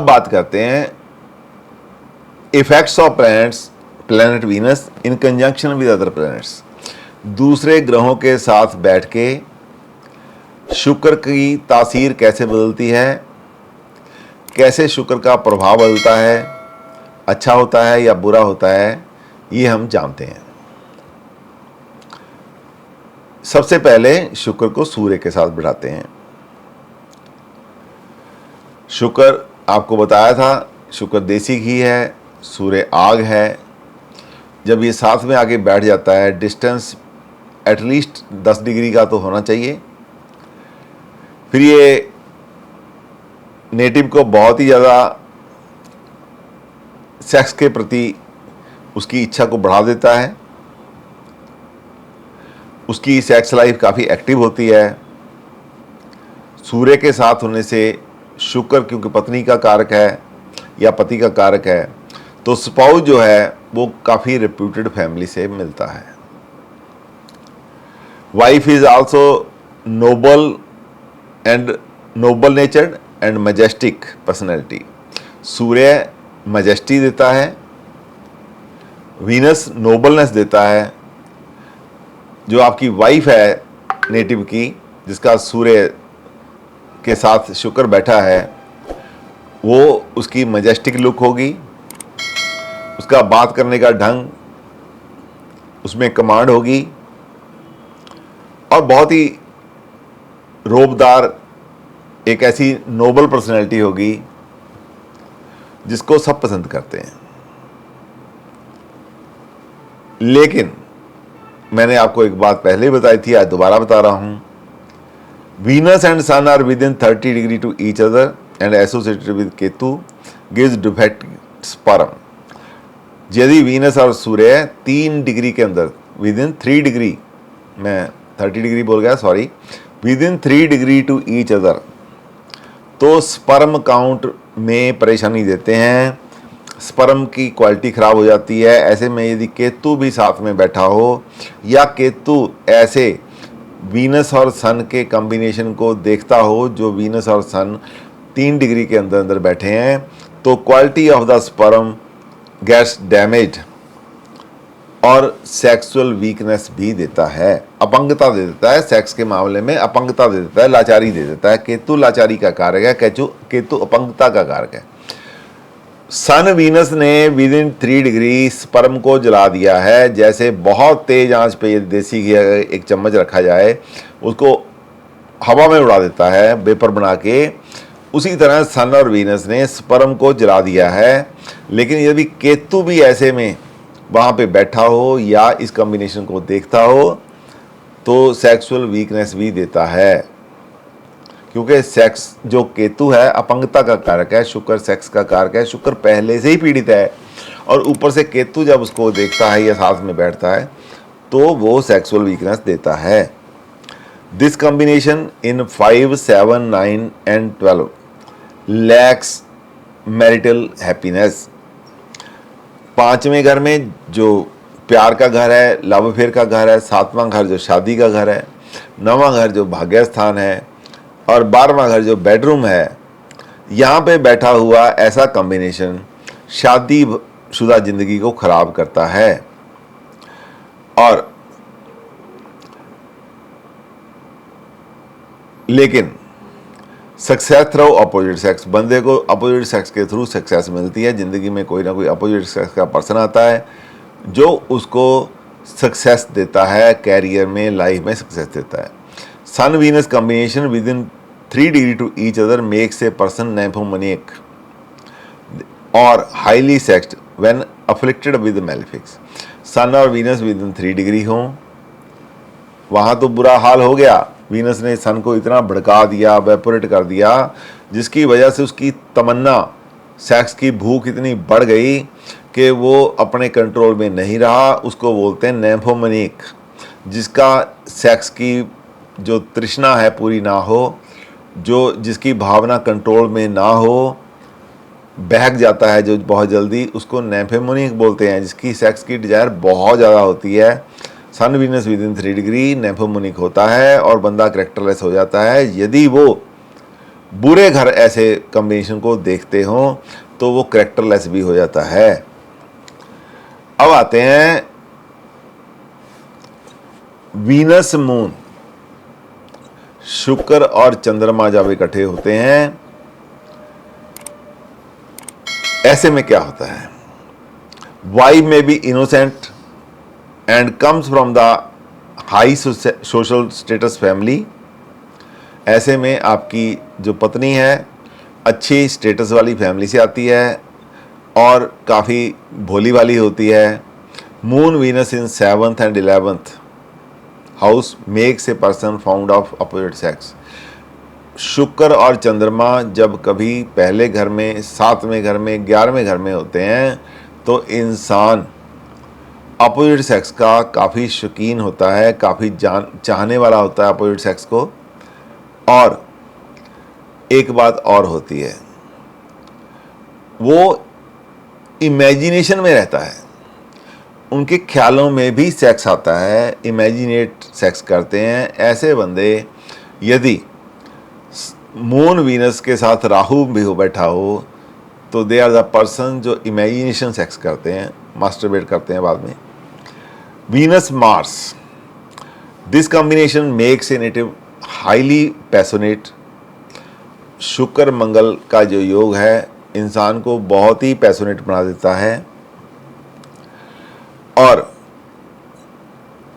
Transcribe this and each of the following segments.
बात करते हैं effects of planet Venus in conjunction with other planets. दूसरे ग्रहों के साथ बैठ के शुक्र की तासीर कैसे बदलती है, कैसे शुक्र का प्रभाव बदलता है, अच्छा होता है या बुरा होता है, ये हम जानते हैं। सबसे पहले शुक्र को सूर्य के साथ बिठाते हैं। शुक्र आपको बताया था, शुक्र देसी घी है, सूर्य आग है। जब ये साथ में आके बैठ जाता है, डिस्टेंस एटलीस्ट 10 डिग्री का तो होना चाहिए। फिर ये नेटिव को बहुत ही ज़्यादा सेक्स के प्रति उसकी इच्छा को बढ़ा देता है। उसकी सेक्स लाइफ काफ़ी एक्टिव होती है। सूर्य के साथ होने से शुक्र क्योंकि पत्नी का कारक है या पति का कारक है, तो स्पाउस जो है वो काफ़ी रेप्यूटेड फैमिली से मिलता है। Wife is also noble natured and majestic personality. सूर्य मैजेस्टी देता है, वीनस नोबलनेस देता है। जो आपकी वाइफ है नेटिव की, जिसका सूर्य के साथ शुक्र बैठा है, वो उसकी मैजेस्टिक लुक होगी, उसका बात करने का ढंग, उसमें कमांड होगी और बहुत ही रोबदार एक ऐसी नोबल पर्सनैलिटी होगी जिसको सब पसंद करते हैं। लेकिन मैंने आपको एक बात पहले ही बताई थी, आज दोबारा बता रहा हूं। Venus and sun are within 30 degree to each other and associated with Ketu gives defect sperm. यदि वीनस और सूर्य 3 डिग्री के अंदर, विद इन 3 डिग्री, मैं 30 डिग्री बोल गया, sorry, with in 3 degree to each other, तो स्पर्म काउंट में परेशानी देते हैं, स्पर्म की क्वालिटी ख़राब हो जाती है। ऐसे में यदि केतु भी साथ में बैठा हो या केतु ऐसे वीनस और सन के कॉम्बिनेशन को देखता हो, जो वीनस और सन 3 डिग्री के अंदर अंदर बैठे हैं, तो quality of the sperm gets damaged और सेक्सुअल वीकनेस भी देता है, अपंगता दे देता है। सेक्स के मामले में अपंगता दे देता है, लाचारी दे देता है। केतु लाचारी का कारक है, केतु अपंगता का कारक है। सन वीनस ने विद इन 3 डिग्री स्पर्म को जला दिया है। जैसे बहुत तेज आंच पे ये देसी घी एक चम्मच रखा जाए, उसको हवा में उड़ा देता है वेपर बना के, उसी तरह सन और वीनस ने स्पर्म को जला दिया है। लेकिन यदि केतु भी ऐसे में वहाँ पे बैठा हो या इस कॉम्बिनेशन को देखता हो, तो सेक्सुअल वीकनेस भी देता है, क्योंकि सेक्स जो केतु है अपंगता का कारक है, शुक्र सेक्स का कारक है। शुक्र पहले से ही पीड़ित है और ऊपर से केतु जब उसको देखता है या साथ में बैठता है, तो वो सेक्सुअल वीकनेस देता है। This combination in 5, 7, 9 and 12 lacks marital happiness. 5वें घर में जो प्यार का घर है, लव अफेयर का घर है, 7वां घर जो शादी का घर है, 9वां घर जो भाग्य स्थान है और 12वां घर जो बेडरूम है, यहाँ पे बैठा हुआ ऐसा कॉम्बिनेशन शादीशुदा जिंदगी को खराब करता है। और लेकिन सक्सेस थ्रू अपोजिट सेक्स, बंदे को अपोजिट सेक्स के थ्रू सक्सेस मिलती है। ज़िंदगी में कोई ना कोई अपोजिट सेक्स का पर्सन आता है जो उसको सक्सेस देता है, कैरियर में, लाइफ में सक्सेस देता है। Sun Venus combination with in 3 degree to each other makes a person nymphomaniac और highly sexed when afflicted with malefics. Sun और वीनस विद इन 3 डिग्री हों, वहाँ तो बुरा हाल हो गया। वीनस ने सन को इतना भड़का दिया, वेपोरेट कर दिया, जिसकी वजह से उसकी तमन्ना, सेक्स की भूख इतनी बढ़ गई कि वो अपने कंट्रोल में नहीं रहा। उसको बोलते हैं नैम्फोमनिक, जिसका सेक्स की जो तृष्णा है पूरी ना हो, जो जिसकी भावना कंट्रोल में ना हो, बहक जाता है जो बहुत जल्दी, उसको नैम्फोमनिक बोलते हैं। जिसकी सेक्स की डिजायर बहुत ज़्यादा होती है, sun Venus with in 3 degree नैम्फोमनिक होता है और बंदा करेक्टरलेस हो जाता है। यदि वो बुरे घर ऐसे कॉम्बिनेशन को देखते हो तो वो कैरेक्टरलेस भी हो जाता है। अब आते हैं वीनस मून, शुक्र और चंद्रमा जब इकट्ठे होते हैं, ऐसे में क्या होता है? वाइफ में B innocent and comes from the high social status family. ऐसे में आपकी जो पत्नी है अच्छी स्टेटस वाली फैमिली से आती है और काफ़ी भोली वाली होती है। Moon Venus in 7th and 11th house makes a person found of opposite sex. शुक्र और चंद्रमा जब कभी पहले घर में, 7वें घर में, 11वें घर में होते हैं तो इंसान अपोजिट सेक्स का काफ़ी शौकीन होता है, काफ़ी चाहने वाला होता है अपोजिट सेक्स को। और एक बात और होती है, वो इमेजिनेशन में रहता है, उनके ख्यालों में भी सेक्स आता है, इमेजिनेट सेक्स करते हैं। ऐसे बंदे यदि मून वीनस के साथ राहु भी हो बैठा हो तो दे आर द पर्सन जो इमेजिनेशन सेक्स करते हैं, मास्टरबेट करते हैं बाद में। Venus Mars, this combination makes a native highly passionate. शुक्र मंगल का जो योग है इंसान को बहुत ही पैशनेट बना देता है और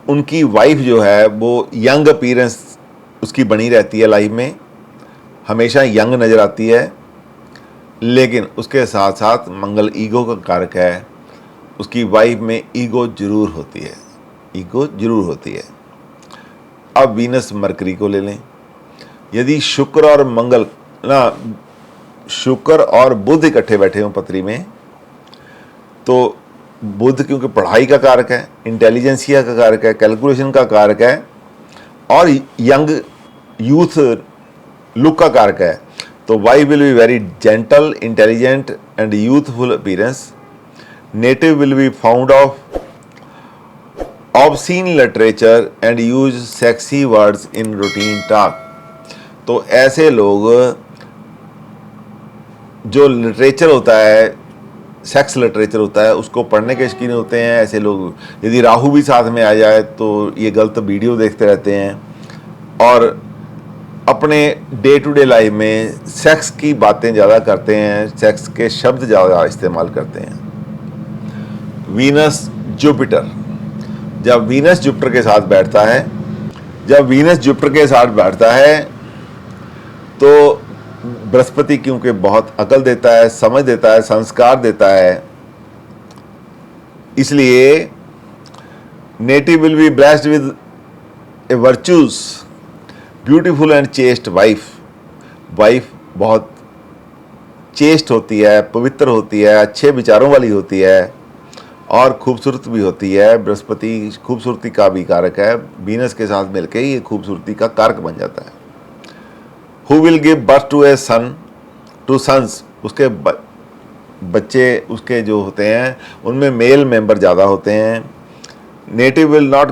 उनकी वाइफ जो है वो यंग अपीयरेंस उसकी बनी रहती है, लाइफ में हमेशा यंग नज़र आती है। लेकिन उसके साथ साथ मंगल ईगो का कारक है, उसकी वाइफ में ईगो जरूर होती है, ईगो जरूर होती है। अब वीनस मरकरी को ले लें, यदि शुक्र और मंगल शुक्र और बुध इकट्ठे बैठे हों पत्री में तो बुध क्योंकि पढ़ाई का कारक है, इंटेलिजेंसिया का कारक है, कैलकुलेशन का कारक है और यंग यूथ लुक का कारक है, तो wife will be very gentle, intelligent and youthful appearance. Native will be found of obscene literature and use sexy words in routine talk. तो ऐसे लोग जो लिटरेचर होता है, सेक्स लिटरेचर होता है, उसको पढ़ने के शौकीन होते हैं। ऐसे लोग यदि राहु भी साथ में आ जाए तो ये गलत वीडियो देखते रहते हैं और अपने डे टू डे लाइफ में सेक्स की बातें ज़्यादा करते हैं, सेक्स के शब्द ज़्यादा इस्तेमाल करते हैं। वीनस जुपिटर, जब वीनस जुपिटर के साथ बैठता है, जब वीनस जुपिटर के साथ बैठता है तो बृहस्पति क्योंकि बहुत अकल देता है, समझ देता है, संस्कार देता है, इसलिए native will be blessed with A virtues beautiful and chest wife. Wife बहुत चेस्ट होती है, पवित्र होती है, अच्छे विचारों वाली होती है और खूबसूरत भी होती है। बृहस्पति खूबसूरती का भी कारक है, वीनस के साथ मिलकर ये खूबसूरती का कारक बन जाता है। Who will give birth to a son, two sons, उसके बच्चे उसके जो होते हैं उनमें मेल मेंबर ज़्यादा होते हैं। Native will not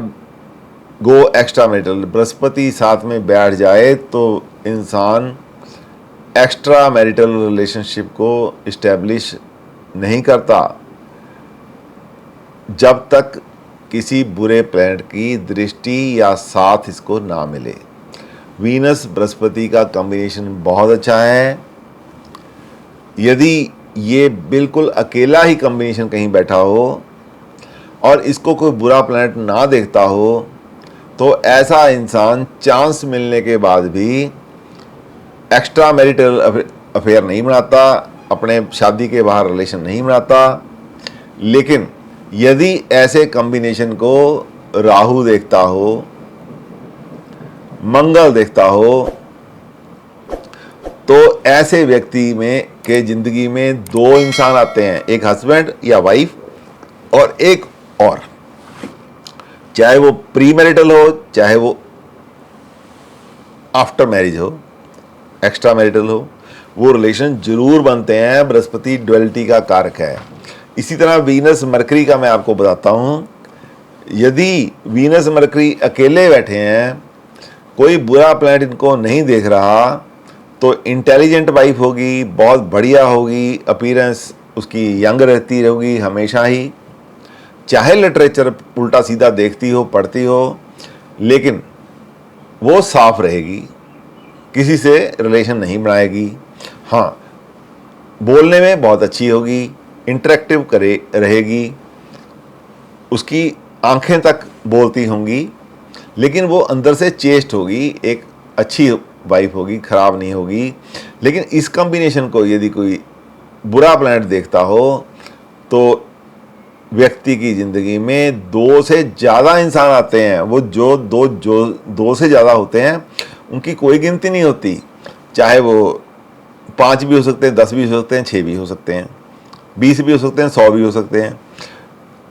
go extra marital, Brihaspati साथ में बैठ जाए तो इंसान एक्स्ट्रा मैरिटल रिलेशनशिप को इस्टेब्लिश नहीं करता जब तक किसी बुरे प्लैनेट की दृष्टि या साथ इसको ना मिले। वीनस बृहस्पति का कॉम्बिनेशन बहुत अच्छा है। यदि ये बिल्कुल अकेला ही कॉम्बिनेशन कहीं बैठा हो और इसको कोई बुरा प्लैनेट ना देखता हो तो ऐसा इंसान चांस मिलने के बाद भी एक्स्ट्रा मैरिटल अफेयर नहीं बनाता, अपने शादी के बाहर रिलेशन नहीं बनाता। लेकिन यदि ऐसे कॉम्बिनेशन को राहु देखता हो, मंगल देखता हो, तो ऐसे व्यक्ति में के जिंदगी में दो इंसान आते हैं, एक हस्बैंड या वाइफ और एक और, चाहे वो प्री मैरिटल हो चाहे वो आफ्टर मैरिज हो, एक्स्ट्रा मैरिटल हो, वो रिलेशन जरूर बनते हैं। बृहस्पति ड्युअलिटी का कारक है। इसी तरह वीनस मरकरी का मैं आपको बताता हूं, यदि वीनस मरकरी अकेले बैठे हैं, कोई बुरा प्लैनेट इनको नहीं देख रहा, तो इंटेलिजेंट वाइफ होगी, बहुत बढ़िया होगी, अपीयरेंस उसकी यंग रहती रहेगी हमेशा ही, चाहे लिटरेचर उल्टा सीधा देखती हो, पढ़ती हो, लेकिन वो साफ रहेगी, किसी से रिलेशन नहीं बनाएगी। हाँ, बोलने में बहुत अच्छी होगी, इंटरेक्टिव करे रहेगी, उसकी आंखें तक बोलती होंगी, लेकिन वो अंदर से चेस्ट होगी, एक अच्छी वाइफ होगी, खराब नहीं होगी। लेकिन इस कॉम्बिनेशन को यदि कोई बुरा प्लैनेट देखता हो तो व्यक्ति की ज़िंदगी में 2 से ज़्यादा इंसान आते हैं। वो जो दो से ज़्यादा होते हैं उनकी कोई गिनती नहीं होती, चाहे वो 5 भी हो सकते हैं, 10 भी हो सकते हैं, 6 भी हो सकते हैं, 20 भी हो सकते हैं, 100 भी हो सकते हैं।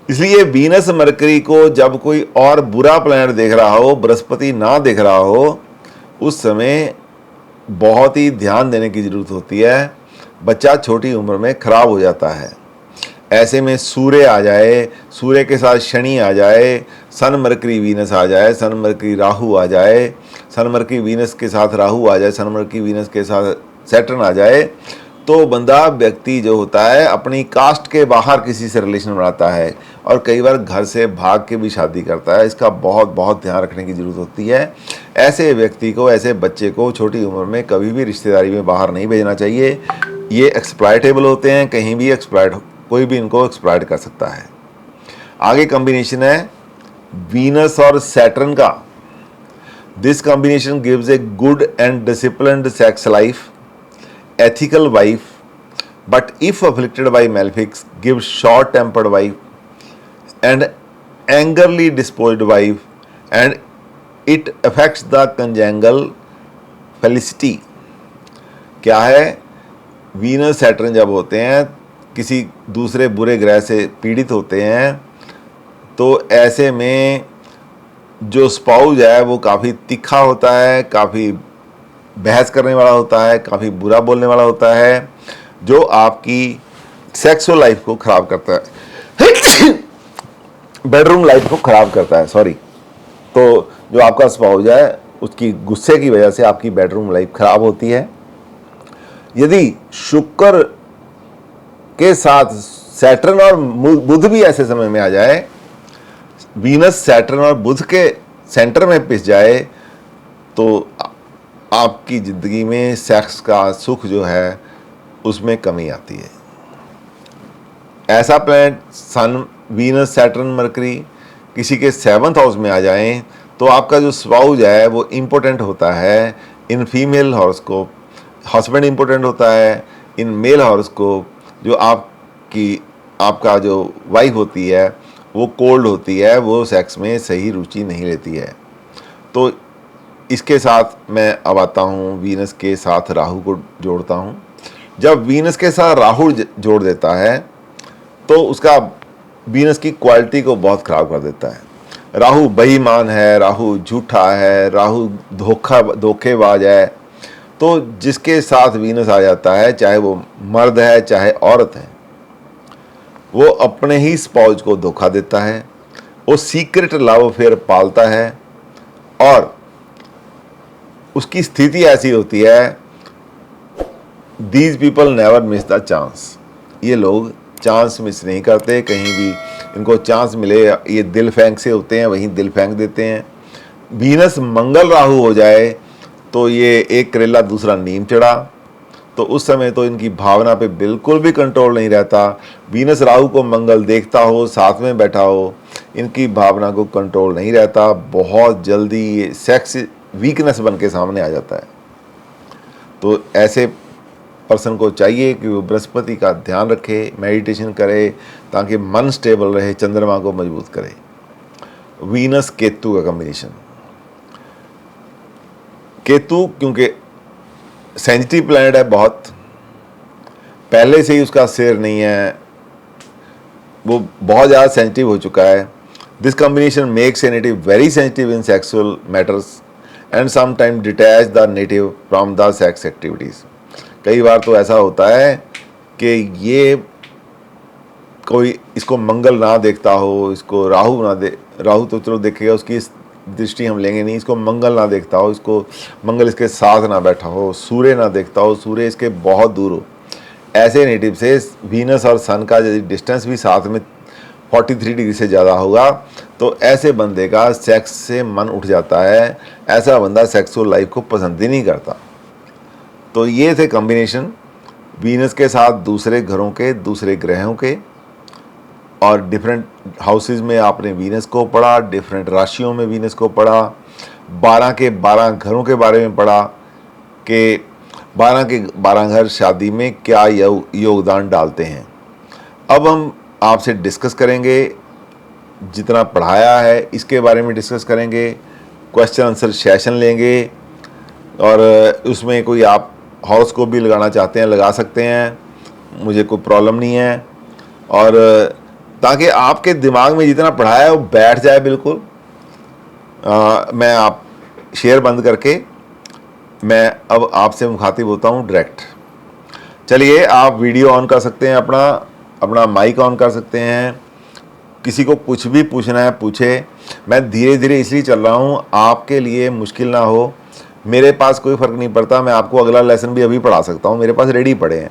इसलिए वीनस मरकरी को जब कोई और बुरा प्लैनेट देख रहा हो, बृहस्पति ना देख रहा हो, उस समय बहुत ही ध्यान देने की ज़रूरत होती है। बच्चा छोटी उम्र में खराब हो जाता है। ऐसे में सूर्य आ जाए, सूर्य के साथ शनि आ जाए, सन मरकरी वीनस आ जाए, सन मरकरी राहु आ जाए, सन मरकरी वीनस के साथ राहु आ जाए, सन मरकरी वीनस के साथ सैटर्न आ जाए, तो बंदा व्यक्ति जो होता है अपनी कास्ट के बाहर किसी से रिलेशन बनाता है और कई बार घर से भाग के भी शादी करता है। इसका बहुत बहुत ध्यान रखने की ज़रूरत होती है। ऐसे व्यक्ति को, ऐसे बच्चे को छोटी उम्र में कभी भी रिश्तेदारी में बाहर नहीं भेजना चाहिए। ये एक्सप्लॉयटेबल होते हैं, कहीं भी कोई भी इनको एक्सप्लॉयट कर सकता है। आगे कॉम्बिनेशन है वीनस और सैटर्न का। This combination gives a good and disciplined sex life, ethical wife, but if afflicted by malefics, gives short-tempered wife and angrily disposed wife, and it affects the conjugal felicity। क्या है, Venus Saturn जब होते हैं किसी दूसरे बुरे ग्रह से पीड़ित होते हैं तो ऐसे में जो स्पाउस है वो काफ़ी तीखा होता है, काफ़ी बहस करने वाला होता है, काफ़ी बुरा बोलने वाला होता है, जो आपकी सेक्सुअल लाइफ को ख़राब करता है बेडरूम लाइफ को ख़राब करता है, सॉरी। तो जो आपका स्पाउस है उसकी गुस्से की वजह से आपकी बेडरूम लाइफ ख़राब होती है। यदि शुक्र के साथ सैटर्न और बुध भी ऐसे समय में आ जाए, वीनस सैटर्न और बुध के सेंटर में पिस जाए, तो आपकी ज़िंदगी में सेक्स का सुख जो है उसमें कमी आती है। ऐसा planet sun, Venus, Saturn, Mercury किसी के 7th हाउस में आ जाएं तो आपका जो स्पाउस है वो इम्पोर्टेंट होता है in female horoscope, husband important होता है इन मेल हॉरोस्कोप। जो आपका जो वाइफ होती है वो कोल्ड होती है, वो सेक्स में सही रुचि नहीं लेती है। तो इसके साथ मैं अब आता हूँ वीनस के साथ राहु को जोड़ता हूँ। जब वीनस के साथ राहु जोड़ देता है तो उसका वीनस की क्वालिटी को बहुत ख़राब कर देता है। राहु बेईमान है, राहु झूठा है, राहु धोखेबाज है। तो जिसके साथ वीनस आ जाता है, चाहे वो मर्द है चाहे औरत है, वो अपने ही स्पाउस को धोखा देता है, वो सीक्रेट लव अफेयर पालता है और उसकी स्थिति ऐसी होती है, these people never miss the chance. ये लोग चांस मिस नहीं करते, कहीं भी इनको चांस मिले ये दिल फेंक से होते हैं, वहीं दिल फेंक देते हैं। वीनस मंगल राहु हो जाए तो ये एक करेला दूसरा नीम चढ़ा, तो उस समय तो इनकी भावना पे बिल्कुल भी कंट्रोल नहीं रहता। वीनस राहु को मंगल देखता हो, साथ में बैठा हो, इनकी भावना को कंट्रोल नहीं रहता। बहुत जल्दी ये सेक्स वीकनेस बन के सामने आ जाता है। तो ऐसे पर्सन को चाहिए कि वो बृहस्पति का ध्यान रखे, मेडिटेशन करे, ताकि मन स्टेबल रहे, चंद्रमा को मजबूत करे। वीनस केतु का कॉम्बिनेशन, केतु क्योंकि सेंसिटिव प्लैनेट है, बहुत पहले से ही उसका सिर नहीं है, वो बहुत ज़्यादा सेंसिटिव हो चुका है। This combination makes a native very sensitive in sexual matters and sometime detach the native from the sex activities. कई बार तो ऐसा होता है कि ये कोई इसको मंगल ना देखता हो, इसको राहु तो चलो देखेगा, उसकी दृष्टि हम लेंगे नहीं। इसको मंगल ना देखता हो, इसको मंगल इसके साथ ना बैठा हो, सूर्य ना देखता हो, सूर्य इसके बहुत दूर हो, ऐसे नेटिव से वीनस और सन का यदि डिस्टेंस भी साथ में 43 डिग्री से ज़्यादा होगा तो ऐसे बंदे का सेक्स से मन उठ जाता है, ऐसा बंदा सेक्सुअल लाइफ को पसंद ही नहीं करता। तो ये थे कॉम्बिनेशन वीनस के साथ दूसरे घरों के, दूसरे ग्रहों के, और डिफरेंट हाउसेस में आपने वीनस को पढ़ा, डिफरेंट राशियों में वीनस को पढ़ा, 12 के 12 घरों के बारे में पढ़ा कि 12 के 12 घर शादी में क्या योगदान डालते हैं। अब हम आपसे डिस्कस करेंगे, जितना पढ़ाया है इसके बारे में डिस्कस करेंगे, क्वेश्चन आंसर सेशन लेंगे, और उसमें कोई आप हॉरोस्कोप भी लगाना चाहते हैं लगा सकते हैं, मुझे कोई प्रॉब्लम नहीं है। और ताकि आपके दिमाग में जितना पढ़ाया है वो बैठ जाए बिल्कुल। मैं आप शेयर बंद करके मैं अब आपसे मुखातिब होता हूँ डायरेक्ट। चलिए, आप वीडियो ऑन कर सकते हैं, अपना माइक ऑन कर सकते हैं, किसी को कुछ भी पूछना है पूछे। मैं धीरे धीरे इसलिए चल रहा हूँ आपके लिए मुश्किल ना हो। मेरे पास कोई फ़र्क नहीं पड़ता, मैं आपको अगला लेसन भी अभी पढ़ा सकता हूँ, मेरे पास रेडी पड़े हैं,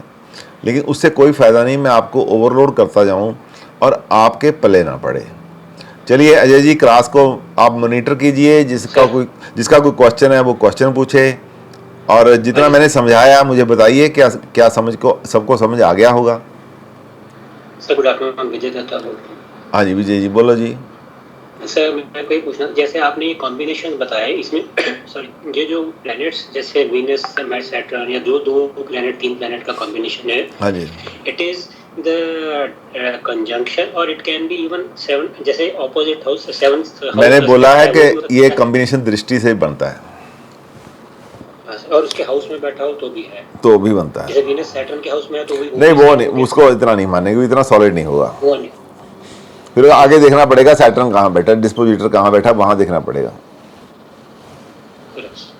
लेकिन उससे कोई फ़ायदा नहीं, मैं आपको ओवरलोड करता जाऊँ और आपके पले ना पड़े। चलिए अजय जी, क्लास को आप मॉनिटर कीजिए, जिसका कोई क्वेश्चन है वो क्वेश्चन पूछे, और जितना मैंने समझाया मुझे बताइए क्या सबको समझ आ गया होगा। Sir good afternoon, Vijay Datta बोल रहा हूँ। हाँ जी विजय जी, बोलो जी। सर मैं कोई पूछना, जैसे आपने ये कॉम्बिनेशन बताया इसमें सॉरी, ये जो प्लैनेट्स जैसे वीनस सैटर्न या जो दो प्लैनेट 3 प्लैनेट का कॉम्बिनेशन है, हाँ जी, इट इज द कंजंक्शन और इट कैन बी इवन 7 जैसे ऑपोजिट हाउस 7th हाउस। मैंने बोला है कि ये कॉम्बिनेशन दृष्टि से बनता है, और उसके हाउस में बैठा हो तो भी है, तो भी बनता है। जैसे वीनस सैटर्न के हाउस में है तो भी नहीं, वो नहीं, उसको इतना नहीं मानेंगे, इतना सॉलिड नहीं होगा। वो नहीं, फिर आगे देखना पड़ेगा सैटर्न कहाँ बैठा, डिस्पोजिटर कहाँ बैठा, वहां देखना पड़ेगा।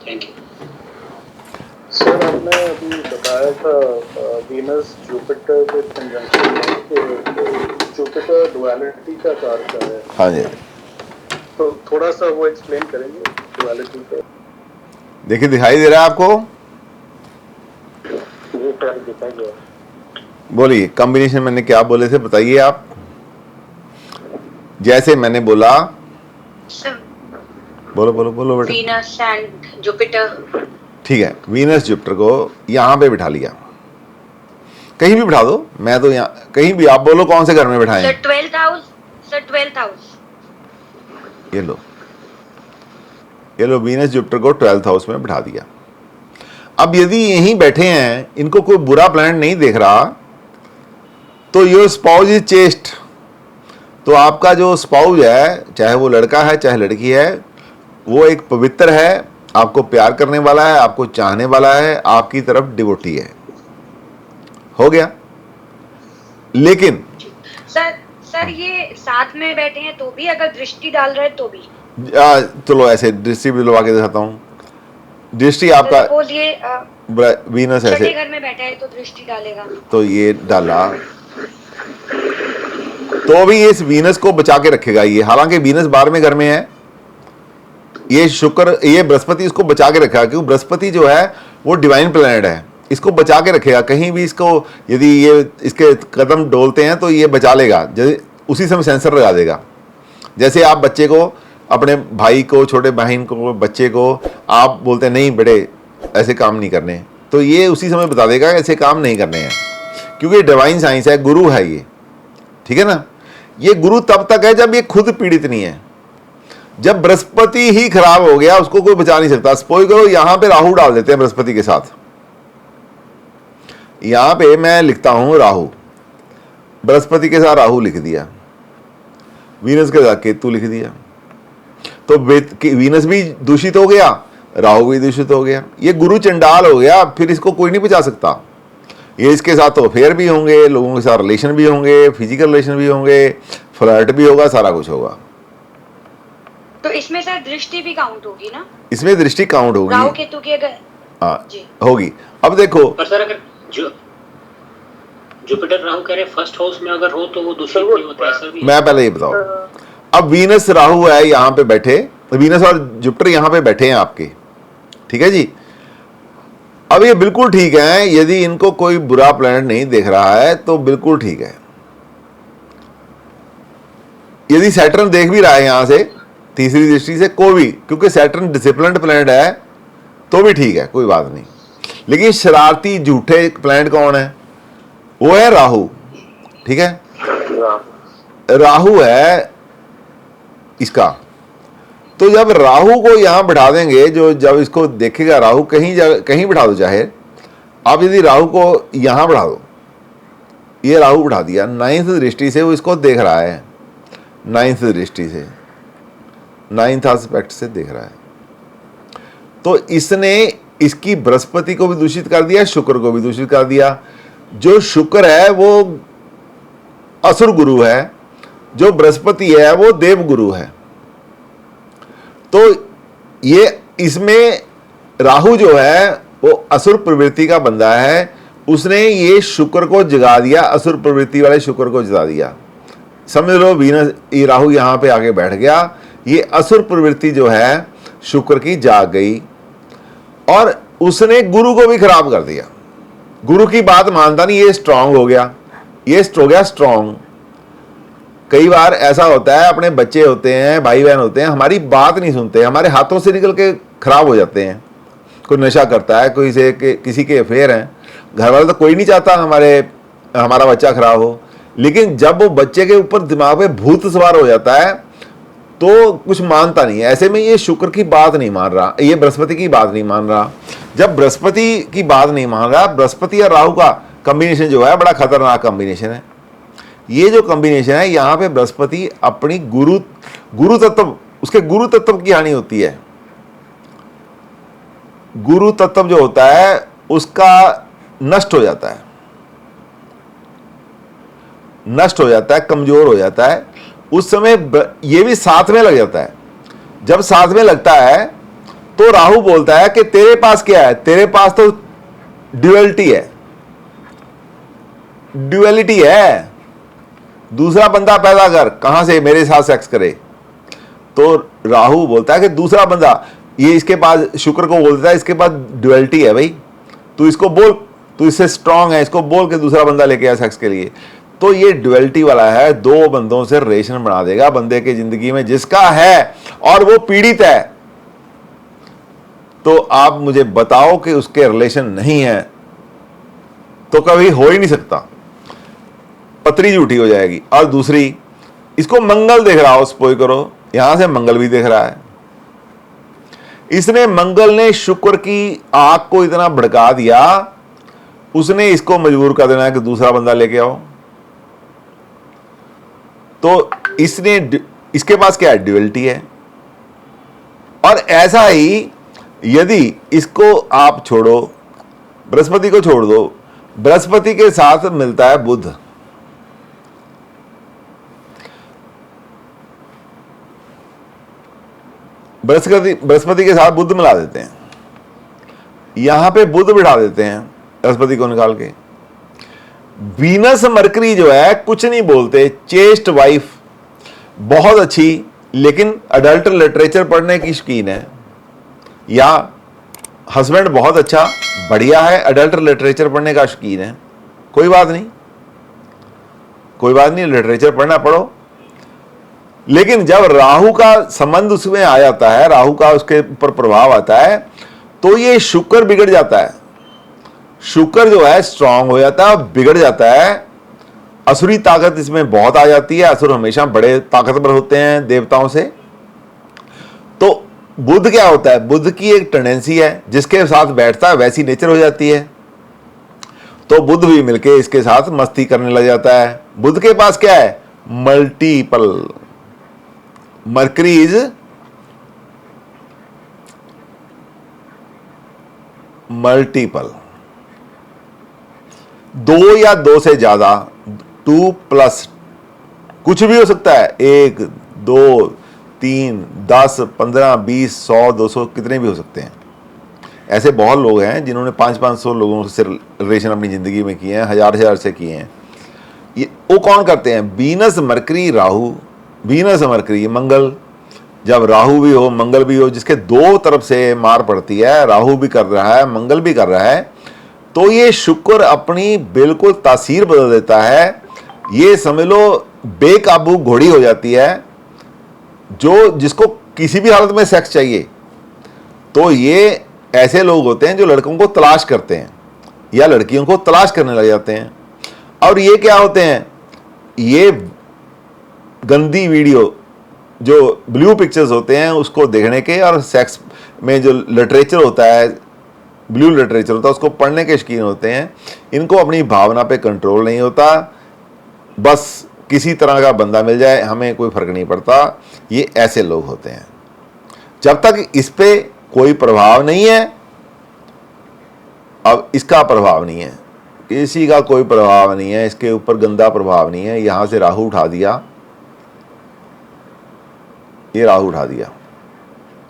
Thank you sir. आपने अभी बताया था वीनस जुपिटर के कंजंक्शन में कि जुपिटर डुअलिटी का कारक है। हाँ जी, तो थोड़ा सा वो एक्सप्लेन करेंगे डुअलिटी का। देखिए दिखाई दे रहा है आपको, ये सर दिखा गया। बोलिए कॉम्बिनेशन मैंने क्या बोले थे, बताइए आप। जैसे मैंने बोला, बोलो बोलो बोलो बेटा। Venus and Jupiter. ठीक है, वीनस जुपिटर को यहाँ पे बिठा लिया, कहीं भी बिठा दो, मैं तो यहाँ कहीं भी, आप बोलो कौन से घर में बिठाएं। Sir 12th house, sir 12th house. ये लो वीनस जुपिटर को 12th हाउस में बिठा दिया। अब यदि यहीं बैठे हैं, इनको कोई बुरा प्लैनेट नहीं देख रहा, तो योर स्पाउस इज चेस्ट, तो आपका जो स्पाउस है, चाहे वो लड़का है चाहे लड़की है, वो एक पवित्र है, आपको प्यार करने वाला है, आपको चाहने वाला है, आपकी तरफ डिवोटी है। हो गया। लेकिन सर ये साथ में बैठे हैं तो भी, अगर दृष्टि डाल रहे तो भी। चलो ऐसे दृष्टि भी लगा के दिखाता हूँ। दृष्टि आपका वीनस ऐसे घर में बैठा है तो दृष्टि डालेगा, तो ये डाला तो भी इस वीनस को बचा के रखेगा ये, हालांकि वीनस 12वें घर में है, ये शुक्र, ये बृहस्पति इसको बचा के रखेगा, क्योंकि बृहस्पति जो है वो डिवाइन प्लैनेट है, इसको बचा के रखेगा। कहीं भी इसको यदि ये इसके कदम डोलते हैं तो ये बचा लेगा, जैसे उसी समय सेंसर लगा देगा। जैसे आप बच्चे को, अपने भाई को, छोटे बहन को, बच्चे को आप बोलते हैं नहीं बेटे ऐसे काम नहीं करने, तो ये उसी समय बता देगा ऐसे काम नहीं करने हैं, क्योंकि डिवाइन साइंस है, गुरु है ये, ठीक है ना। ये गुरु तब तक है जब ये खुद पीड़ित नहीं है। जब बृहस्पति ही खराब हो गया, उसको कोई बचा नहीं सकता। सपोज करो यहां पे राहु डाल देते हैं बृहस्पति के साथ, यहां पे मैं लिखता हूं राहु, बृहस्पति के साथ राहु लिख दिया, वीनस के साथ केतु लिख दिया, तो वीनस भी दूषित हो गया, राहु भी दूषित हो गया, ये गुरु चंडाल हो गया, फिर इसको कोई नहीं बचा सकता। ये इसके साथ तो अफेयर भी होंगे, लोगों के साथ रिलेशन भी होंगे, फिजिकल रिलेशन भी होंगे, फ्लर्ट भी होगा, सारा कुछ होगा। तो इसमें सर दृष्टि भी काउंट होगी ना? इसमें दृष्टि काउंट होगी, राहु केतु की अगर, हाँ होगी। अब देखो, पर सर अगर जुपिटर राहु कह रहे फर्स्ट हाउस में अगर हो तो वो दूसरी नहीं होता, ऐसा भी। मैं पहले ये बताऊं, अब वीनस राहु है यहाँ पे बैठे, वीनस और जुपिटर यहाँ पे बैठे हैं आपके, ठीक है जी। अब ये बिल्कुल ठीक है, यदि इनको कोई बुरा प्लैनेट नहीं दिख रहा है तो बिल्कुल ठीक है। यदि सैटर्न देख भी रहा है यहां से तीसरी दृष्टि से, कोई भी, क्योंकि सैटर्न डिसिप्लिन्ड प्लैनेट है तो भी ठीक है, कोई बात नहीं। लेकिन शरारती झूठे प्लैनेट कौन है? वो है राहु, ठीक है। राहु है इसका। तो जब राहु को यहां बिठा देंगे, जो जब इसको देखेगा राहु, कहीं बिठा दो चाहे आप, यदि राहु को यहां बिठा दो, ये राहु बिठा दिया, 9th दृष्टि से वो इसको देख रहा है, 9th दृष्टि से, 9th एस्पेक्ट से देख रहा है। तो इसने इसकी बृहस्पति को भी दूषित कर दिया, शुक्र को भी दूषित कर दिया। जो शुक्र है वो असुर गुरु है, जो बृहस्पति है वो देव गुरु है। तो ये इसमें राहु जो है वो असुर प्रवृत्ति का बंदा है, उसने ये शुक्र को जगा दिया, असुर प्रवृत्ति वाले शुक्र को जगा दिया। समझ लो वीनस, ये राहु यहां पे आके बैठ गया, ये असुर प्रवृत्ति जो है शुक्र की जाग गई, और उसने गुरु को भी खराब कर दिया। गुरु की बात मानता नहीं, ये स्ट्रांग हो गया, ये हो गया स्ट्रांग। कई बार ऐसा होता है, अपने बच्चे होते हैं, भाई बहन होते हैं, हमारी बात नहीं सुनते, हमारे हाथों से निकल के खराब हो जाते हैं। कोई नशा करता है, कोई से किसी के अफेयर हैं, घर वाले तो कोई नहीं चाहता हमारा बच्चा खराब हो, लेकिन जब वो बच्चे के ऊपर दिमाग पे भूत सवार हो जाता है तो कुछ मानता नहीं है। ऐसे में ये शुक्र की बात नहीं मान रहा, ये बृहस्पति की बात नहीं मान रहा। जब बृहस्पति की बात नहीं मान रहा, बृहस्पति और राहु का कॉम्बिनेशन जो है बड़ा खतरनाक कॉम्बिनेशन है। ये जो कॉम्बिनेशन है, यहाँ पे बृहस्पति अपनी गुरु तत्व, उसके गुरु तत्व की हानि होती है। गुरु तत्व जो होता है उसका नष्ट हो जाता है, नष्ट हो जाता है, कमजोर हो जाता है। उस समय ये भी साथ में लग जाता है। जब साथ में लगता है तो राहु बोलता है कि तेरे पास क्या है, तेरे पास तो ड्यूअलिटी है, ड्यूअलिटी है, दूसरा बंदा पैदा कर, कहां से मेरे साथ सेक्स करे। तो राहु बोलता है कि दूसरा बंदा, ये इसके पास, शुक्र को बोलता है इसके पास ड्यूअलिटी है भाई, तू इसको बोल, तू इससे स्ट्रांग है, इसको बोल के दूसरा बंदा लेके आया सेक्स के लिए। तो ये ड्यूअलिटी वाला है, दो बंदों से रिलेशन बना देगा बंदे की जिंदगी में, जिसका है और वो पीड़ित है। तो आप मुझे बताओ कि उसके रिलेशन नहीं है तो कभी हो ही नहीं सकता, पतरी झूठी हो जाएगी। और दूसरी, इसको मंगल देख रहा हो, स्पोय करो, यहां से मंगल भी देख रहा है। इसने, मंगल ने शुक्र की आग को इतना भड़का दिया, उसने इसको मजबूर कर देना है कि दूसरा बंदा लेके आओ। तो इसने, इसके पास क्या है, ड्यूअलिटी है। और ऐसा ही यदि इसको आप छोड़ो, बृहस्पति को छोड़ दो, बृहस्पति के साथ मिलता है बुध, बृहस्पति के साथ बुध मिला देते हैं, यहां पे बुध बिठा देते हैं बृहस्पति को निकाल के। वीनस मरकरी जो है कुछ नहीं बोलते, चेस्ट वाइफ, बहुत अच्छी, लेकिन अडल्ट लिटरेचर पढ़ने की शौकीन है, या हस्बैंड बहुत अच्छा बढ़िया है, अडल्ट लिटरेचर पढ़ने का शौकीन है, कोई बात नहीं, कोई बात नहीं, लिटरेचर पढ़ना पढ़ो। लेकिन जब राहु का संबंध उसमें आ जाता है, राहु का उसके ऊपर प्रभाव आता है, तो ये शुक्र बिगड़ जाता है। शुक्र जो है स्ट्रांग हो जाता है, बिगड़ जाता है, असुरी ताकत इसमें बहुत आ जाती है। असुर हमेशा बड़े ताकतवर होते हैं देवताओं से। तो बुध क्या होता है, बुध की एक टेंडेंसी है, जिसके साथ बैठता है वैसी नेचर हो जाती है। तो बुध भी मिलके इसके साथ मस्ती करने लग जाता है। बुध के पास क्या है, मल्टीपल, मरकरी इज मल्टीपल, दो या दो से ज्यादा, 2+ कुछ भी हो सकता है, 1, 2, 3, 10, 15, 20, 100, 200, कितने भी हो सकते हैं। ऐसे बहुत लोग हैं जिन्होंने 500-500 लोगों से रिलेशन अपनी जिंदगी में किए हैं, हजार से किए हैं। ये वो कौन करते हैं, Venus Mercury Rahu, Venus Mercury Mangal, जब राहु भी हो मंगल भी हो, जिसके दो तरफ से मार पड़ती है, राहु भी कर रहा है मंगल भी कर रहा है, तो ये शुक्र अपनी बिल्कुल तासीर बदल देता है। ये समझ लो बेकाबू घोड़ी हो जाती है, जो जिसको किसी भी हालत में सेक्स चाहिए। तो ये ऐसे लोग होते हैं जो लड़कों को तलाश करते हैं या लड़कियों को तलाश करने लग जाते हैं। और ये क्या होते हैं, ये गंदी वीडियो जो ब्लू पिक्चर्स होते हैं उसको देखने के, और सेक्स में जो लिटरेचर होता है, ब्लू लिटरेचर होता है, उसको पढ़ने के शौकीन होते हैं। इनको अपनी भावना पे कंट्रोल नहीं होता, बस किसी तरह का बंदा मिल जाए हमें कोई फर्क नहीं पड़ता। ये ऐसे लोग होते हैं। जब तक इस पे कोई प्रभाव नहीं है, अब इसका प्रभाव नहीं है, किसी का कोई प्रभाव नहीं है, इसके ऊपर गंदा प्रभाव नहीं है। यहां से राहु उठा दिया, ये राहु उठा दिया,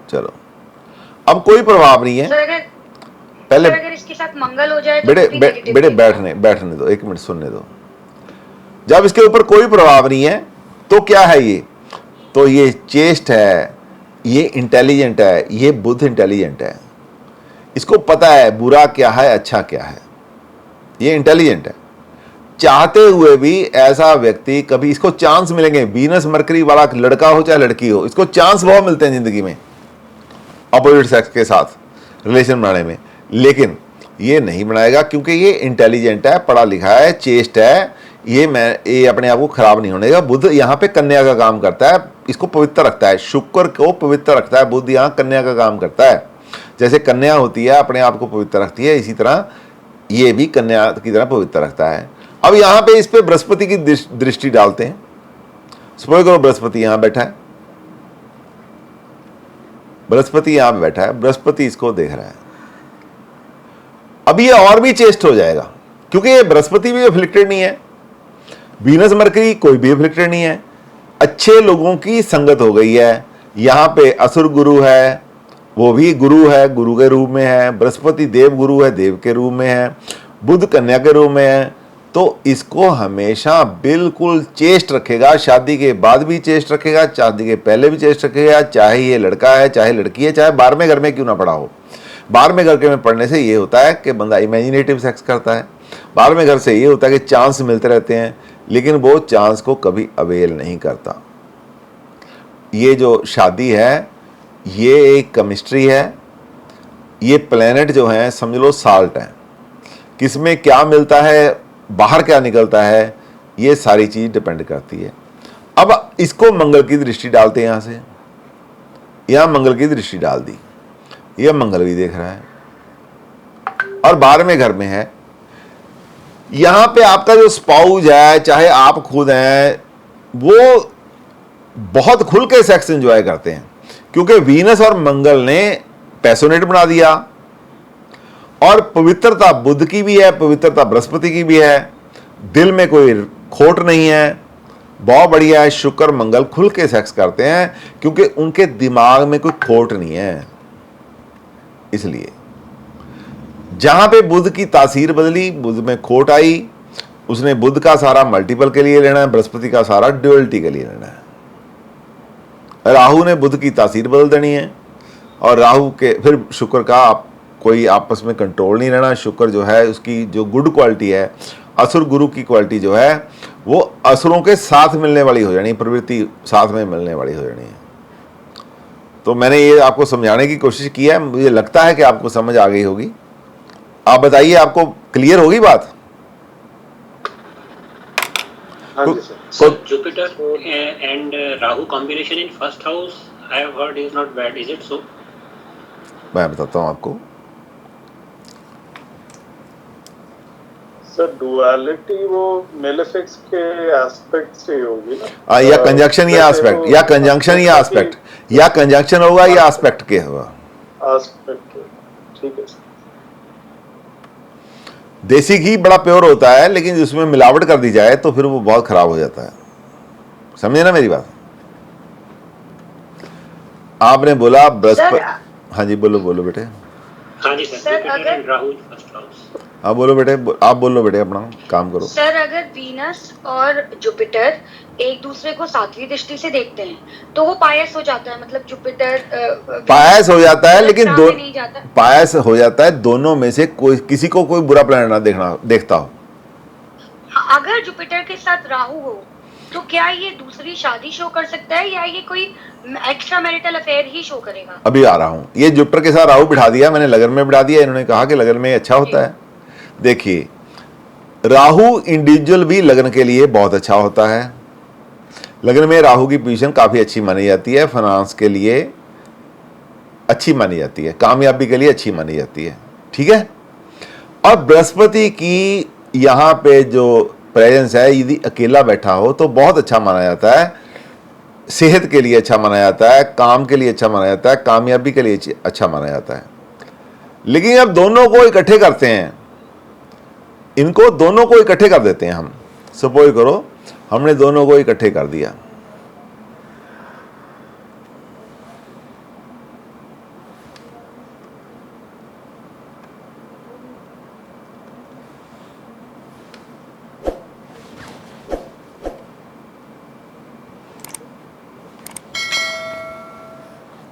चलो अब कोई प्रभाव नहीं है। पहले अगर इसके साथ मंगल हो जाए तो बेटे भी negative बेटे रहेगा। बैठने दो, एक मिनट सुनने दो। जब इसके ऊपर कोई प्रभाव नहीं है तो क्या है ये, तो ये चेस्ट है, ये इंटेलिजेंट है, ये बुध इंटेलिजेंट है, इसको पता है बुरा क्या है अच्छा क्या है, ये इंटेलिजेंट है। चाहते हुए भी ऐसा व्यक्ति, कभी इसको चांस मिलेंगे, वीनस मरकरी वाला लड़का हो चाहे लड़की हो, इसको चांस बहुत मिलते हैं जिंदगी में अपोजिट सेक्स के साथ रिलेशन बनाने में, लेकिन ये नहीं बनाएगा क्योंकि ये इंटेलिजेंट है, पढ़ा लिखा है, चेस्ट है, ये अपने आप को खराब नहीं होने देगा। बुध यहाँ पे कन्या का काम करता है, इसको पवित्र रखता है, शुक्र को पवित्र रखता है। बुध यहाँ कन्या का काम करता है, जैसे कन्या होती है अपने आप को पवित्र रखती है, इसी तरह ये भी कन्या की तरह पवित्र रखता है। अब यहाँ पे इस पे बृहस्पति की दृष्टि डालते हैं। सपोज करो बृहस्पति यहाँ बैठा है, बृहस्पति यहाँ पे बैठा है, बृहस्पति इसको देख रहा है। अब ये और भी चेस्ट हो जाएगा क्योंकि ये बृहस्पति भी अफ्लिक्टेड नहीं है, वीनस मरकरी कोई भी अफ्लिक्टेड नहीं है, अच्छे लोगों की संगत हो गई है। यहाँ पे असुर गुरु है, वो भी गुरु है, गुरु के रूप में है, बृहस्पति देव गुरु है, देव के रूप में है, बुध कन्या के रूप में है, तो इसको हमेशा बिल्कुल चेस्ट रखेगा। शादी के बाद भी चेस्ट रखेगा, शादी के पहले भी चेस्ट रखेगा, चाहे ये लड़का है चाहे लड़की है, चाहे 12वें घर में क्यों ना पड़ा हो। 12वें घर में पढ़ने से ये होता है कि बंदा इमेजिनेटिव सेक्स करता है, 12वें घर से ये होता है कि चांस मिलते रहते हैं, लेकिन वो चांस को कभी अवेल नहीं करता। ये जो शादी है ये एक केमिस्ट्री है, ये प्लेनेट जो है समझ लो साल्ट है, किसमें क्या मिलता है बाहर क्या निकलता है, ये सारी चीज डिपेंड करती है। अब इसको मंगल की दृष्टि डालते हैं, यहां से यहां मंगल की दृष्टि डाल दी, यह मंगल भी देख रहा है और 12वें घर में है। यहां पे आपका जो स्पाउज है चाहे आप खुद हैं, वो बहुत खुल के सेक्स एंजॉय करते हैं क्योंकि वीनस और मंगल ने पैशनेट बना दिया, और पवित्रता बुध की भी है, पवित्रता बृहस्पति की भी है, दिल में कोई खोट नहीं है, बहुत बढ़िया है। शुक्र मंगल खुल के सेक्स करते हैं क्योंकि उनके दिमाग में कोई खोट नहीं है। इसलिए जहां पे बुध की तासीर बदली, बुध में खोट आई, उसने बुध का सारा मल्टीपल के लिए लेना है, बृहस्पति का सारा ड्यूअलिटी के लिए लेना है। राहु ने बुध की तासीर बदल देनी है, और राहु के फिर शुक्र का कोई आपस में कंट्रोल नहीं रहना। शुक्र जो है उसकी जो गुड क्वालिटी है, असुर गुरु की क्वालिटी जो है, वो असुरों के साथ मिलने वाली हो जानी, प्रवृत्ति साथ में मिलने वाली हो जानी है। तो मैंने ये आपको समझाने की कोशिश की है, मुझे लगता है कि आपको समझ आ गई होगी। आप बताइए, आपको क्लियर होगी बात? हाँ जी sir. So Jupiter and Rahu combination in first house, I have heard is not bad. Is it so? मैं बताता हूं आपको। सर डुअलिटी वो मेलेफिक्स के एस्पेक्ट से होगी ना, या कंजंक्शन या एस्पेक्ट, या कंजंक्शन या एस्पेक्ट, या कंजंक्शन होगा या एस्पेक्ट के होगा। एस्पेक्ट, ठीक है सर। देसी घी बड़ा प्योर होता है, लेकिन उसमें मिलावट कर दी जाए तो फिर वो बहुत खराब हो जाता है। समझे ना मेरी बात? आपने बोला बृहस्पति, हाँ जी बोलो बोलो बेटे। हाँ जी सर, सर, Jupiter अगर- and Rahu in first house. हाँ बोलो बेटे, आप बोलो बेटे, अपना काम करो। सर अगर वीनस और जुपिटर एक दूसरे को सातवीं दृष्टि से देखते हैं तो वो पायस हो जाता है, मतलब जुपिटर पायस हो जाता है, लेकिन में नहीं जाता। पायस हो जाता है दोनों में से कोई, किसी को कोई बुरा प्लैनेट ना देखता हो। अगर जुपिटर के साथ राहु हो तो क्या ये दूसरी शादी शो कर सकता है या ये कोई एक्स्ट्रा मैरिटल अफेयर ही शो करेगा? अभी आ रहा हूँ। ये जुपिटर के साथ राहु बिठा दिया मैंने, लगन में बिठा दिया। इन्होंने कहा कि लगन में अच्छा होता है। देखिए, राहु इंडिविजुअल भी लगन के लिए बहुत अच्छा होता है। लगन में राहु की पोजीशन काफ़ी अच्छी मानी जाती है, फाइनेंस के लिए अच्छी मानी जाती है, कामयाबी के लिए अच्छी मानी जाती है, ठीक है। और बृहस्पति की यहाँ पे जो प्रेजेंस है, यदि अकेला बैठा हो तो बहुत अच्छा माना जाता है, सेहत के लिए अच्छा माना जाता है, काम के लिए अच्छा माना जाता है, कामयाबी के लिए अच्छा माना जाता है। लेकिन अब दोनों को इकट्ठे करते हैं, इनको दोनों को इकट्ठे कर देते हैं हम। सपोज करो हमने दोनों को इकट्ठे कर दिया,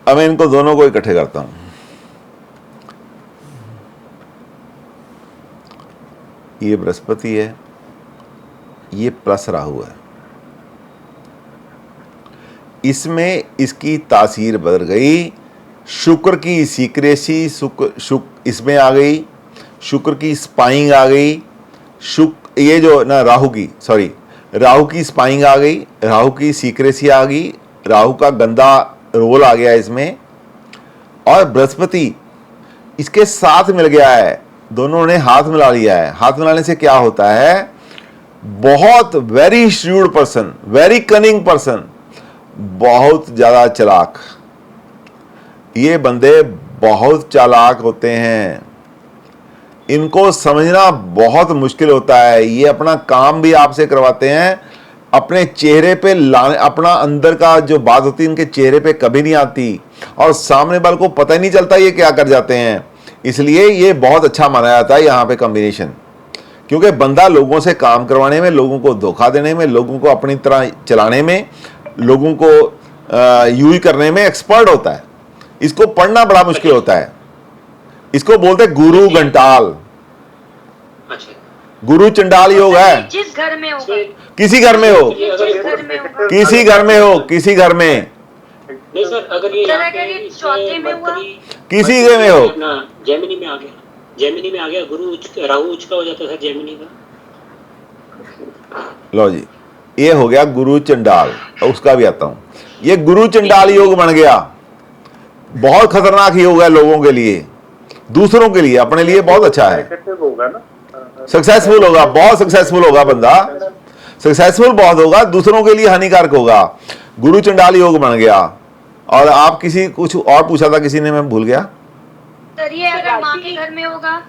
अब मैं इनको दोनों को इकट्ठे करता हूं। ये बृहस्पति है, ये प्लस राहु है, इसमें इसकी तासीर बदल गई। शुक्र की सीक्रेसी शुक्र इसमें आ गई, शुक्र की स्पाइंग आ गई, ये जो ना राहु की स्पाइंग आ गई, राहु की सीक्रेसी आ गई, राहु का गंदा रोल आ गया इसमें, और बृहस्पति इसके साथ मिल गया है, दोनों ने हाथ मिला लिया है। हाथ मिलाने से क्या होता है, बहुत very shrewd person, very cunning person, बहुत ज्यादा चालाक, ये बंदे बहुत चालाक होते हैं, इनको समझना बहुत मुश्किल होता है। ये अपना काम भी आपसे करवाते हैं, अपने चेहरे पे लाने, अपना अंदर का जो बात होती है इनके चेहरे पे कभी नहीं आती, और सामने वाले को पता ही नहीं चलता ये क्या कर जाते हैं। इसलिए ये बहुत अच्छा माना जाता है यहाँ पे कॉम्बिनेशन, क्योंकि बंदा लोगों से काम करवाने में, लोगों को धोखा देने में, लोगों को अपनी तरह चलाने में, लोगों को यूज करने में एक्सपर्ट होता है। इसको पढ़ना बड़ा मुश्किल होता है। इसको बोलते हैं गुरु घंटाल, गुरु चंडाल योग है। जिस घर में होगा, किसी घर में हो, किसी घर में हो, किसी घर में नहीं सर, अगर ये चौथे में हुआ, किसी घर में हो, जेमिनी में आ गया, जेमिनी में आ गया, राहु उच्च का हो जाता है जेमिनी का। लो जी, ये हो गया गुरु चंडाल। उसका भी आता हूं, ये गुरु चंडाल योग बन गया। बहुत खतरनाक योग है लोगों के लिए, दूसरों के लिए, अपने लिए बहुत अच्छा है। सक्सेसफुल होगा, बहुत सक्सेसफुल होगा बंदा, सक्सेसफुल बहुत होगा, दूसरों के लिए हानिकारक होगा। गुरु चंडाल योग बन गया। और आप किसी कुछ और पूछा था किसी ने, मैं भूल गया। सर ये अगर माँ के घर में होगा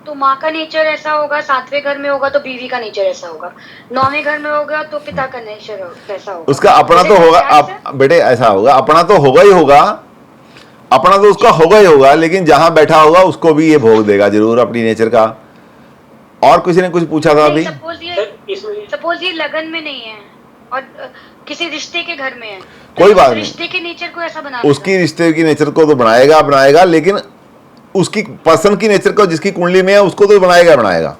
तो माँ का नेचर ऐसा होगा, सातवें घर में होगा तो बीवी का नेचर ऐसा होगा, नौवें घर में होगा तो पिता का नेचर कैसा होगा। उसका अपना तो होगा, बेटे ऐसा होगा, अपना तो होगा ही होगा, अपना तो उसका होगा ही होगा, लेकिन जहां बैठा होगा उसको भी ये भोग देगा जरूर अपनी नेचर का। और किसी ने कुछ पूछा था अभी? सपोज ये लगन में नहीं है और किसी रिश्ते के घर में है, कोई बात नहीं, रिश्ते के नेचर को ऐसा बना, उसकी रिश्ते की नेचर को तो बनाएगा, लेकिन उसकी पर्सन की नेचर को, जिसकी कुंडली में है उसको तो बनाएगा।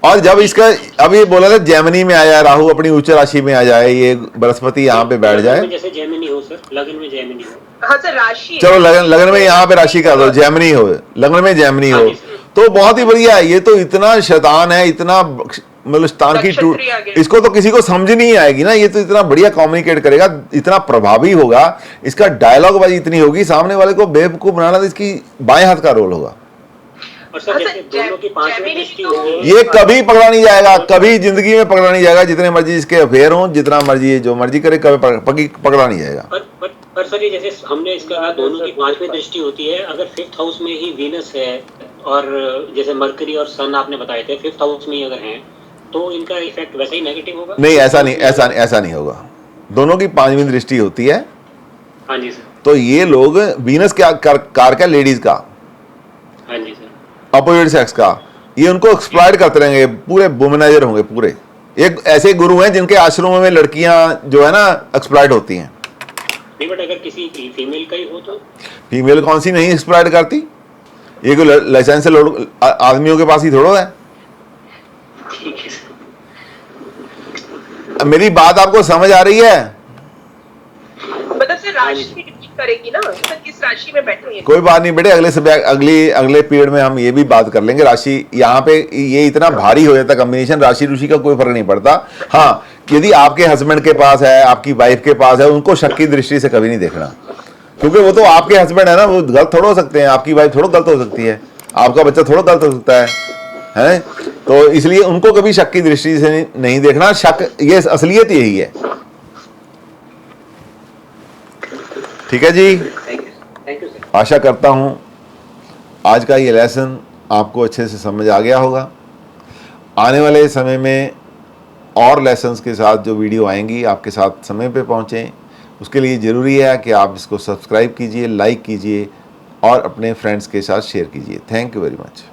और जब इसका अब ये बोला था जेमिनी में आया राहु, अपनी उच्च राशि में आ जाए, ये बृहस्पति यहाँ पे बैठ जाए, जैसे जेमिनी हो सर, लगन में जेमिनी हो, हाँ सर राशि, चलो लगन में यहाँ पे राशि कर दो, जेमिनी हो, लगन में जेमिनी हो तो बहुत ही बढ़िया है। ये तो इतना शैतान है, इतना मतलब शैतान की टूट, इसको तो किसी को समझ नहीं आएगी ना। ये तो इतना बढ़िया कम्युनिकेट करेगा, इतना प्रभावी होगा, इसका डायलॉग बाजी इतनी होगी, सामने वाले को बेवकूफ बनाना तो इसकी बाएं हाथ का रोल होगा। और सर जैसे दोनों की पांचवी दृष्टि होगी, ये कभी पकड़ा नहीं जाएगा, कभी जिंदगी में पकड़ा नहीं जाएगा, जितने मर्जी इसके अफेयर हो, जितना मर्जी जो मर्जी करे, कभी पकड़ा नहीं जाएगा। पर सर ये जैसे हमने इसका दोनों की पांचवी दृष्टि होती है, अगर फिफ्थ हाउस में ही वीनस है और जैसे मरकरी और सन आपने बताए थे फिफ्थ हाउस में ही अगर हैं, तो इनका इफेक्ट वैसे ही नेगेटिव होगा? नहीं, ऐसा नहीं होगा। दोनों की पांचवी दृष्टि होती है। हाँ जी सर। तो ये लोग वीनस क्या कारक है, लेडीज का, हाँ जी सर, अपोजिट सेक्स का, ये उनको एक्सप्लॉइट करते रहेंगे, पूरे वुमनाइजर होंगे पूरे। एक ऐसे गुरु हैं जिनके आश्रमों में लड़कियां जो है ना एक्सप्लॉइट होती हैं। नहीं, बट अगर किसी फीमेल का ही हो तो फीमेल कौन सी नहीं एक्सप्लॉइट करती? ये कोई लाइसेंस आदमियों के पास ही थोड़ा है। ठीक है सर। मेरी बात आपको समझ आ रही है? मतलब सर राशि भी डिपेंड करेगी ना, सर किस राशि में बैठे हैं। कोई बात नहीं बेटे, अगले पीरियड में हम ये भी बात कर लेंगे। राशि यहाँ पे ये इतना भारी हो जाता कॉम्बिनेशन, राशि रुशि का कोई फर्क नहीं पड़ता। हाँ, यदि आपके हस्बैंड के पास है, आपकी वाइफ के पास है, उनको शक की दृष्टि से कभी नहीं देखना, क्योंकि वो तो आपके हस्बैंड है ना, वो गलत थोड़ा हो सकते हैं। आपकी वाइफ थोड़ा गलत हो सकती है, आपका बच्चा थोड़ा गलत हो सकता है? तो इसलिए उनको कभी शक की दृष्टि से नहीं देखना। शक, ये असलियत यही है। ठीक है जी, थैंक यू सर। आशा करता हूं आज का ये लेसन आपको अच्छे से समझ आ गया होगा। आने वाले समय में और लेसन्स के साथ जो वीडियो आएंगी आपके साथ समय पे पहुंचें, उसके लिए ज़रूरी है कि आप इसको सब्सक्राइब कीजिए, लाइक कीजिए और अपने फ्रेंड्स के साथ शेयर कीजिए। Thank you very much.